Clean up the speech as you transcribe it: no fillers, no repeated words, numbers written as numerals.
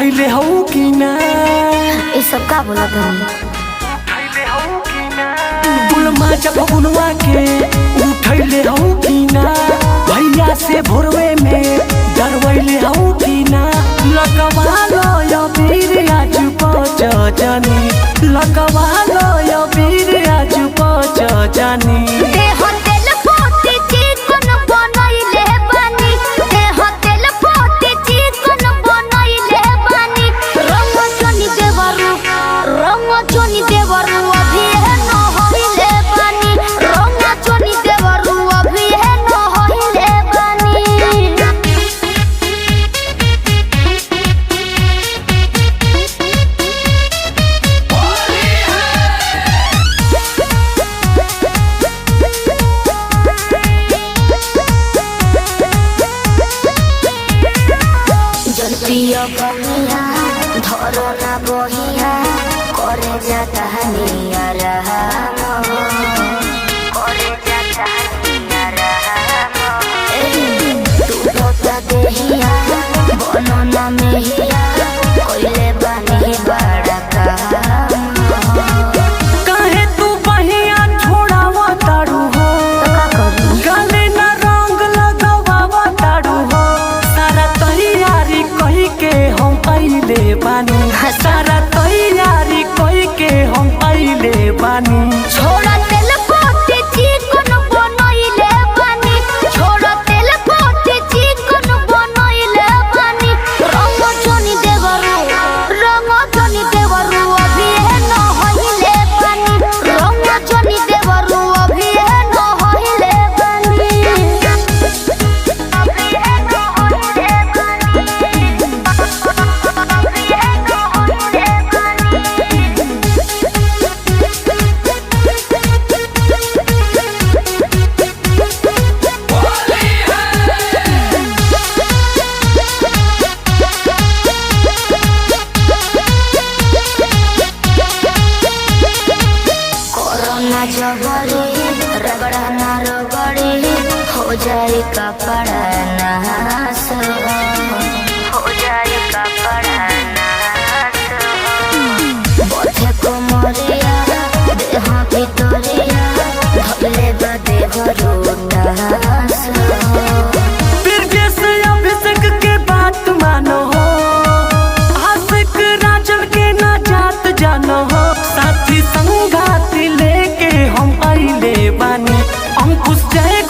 उठैले हौ कि ना ये सब का बोला तुम? बुलमा जब बुलवा के उठैले हौ कि ना भैया से भोरवे में डरवैले हौ कि ना लगवा लो यो वीर आज पहुँच जानी लगवा लो यो वीर आज पहुँच जानी धरो ना बहिया करे जाता निया रहम करे जाता निया रहम तू होता देहिया बनो ना मेहिया कोइले बानी बड़ा काम काहे तू बहिया छोड़ावा तारू हो गले ना रंग लगावा तारू हो सारा तैयारी कही के हम आइले बानी सारा तैयारी कही के हम आइले बानी छोड़ा तेल पोते चिकन बनइले बानी छोड़ा तेल पोते चिकन बनइले बानी रंग चनी देवरू अभी है न होइले बानी रंग चनी देवरू अभी है न होइले बानी अभी है न होइले रगड़ा ना रगड़ी हो जाए कपड़ा नास हो जाए कपड़ा नास बथे को मरिया देह भितरिया धले बदे भरोटास बिरजेश अभिषेक के बात मानो हो आशिक राजन के ना जात जानो हो साथी संगाती लेके हम आइले बानी अंकुश जय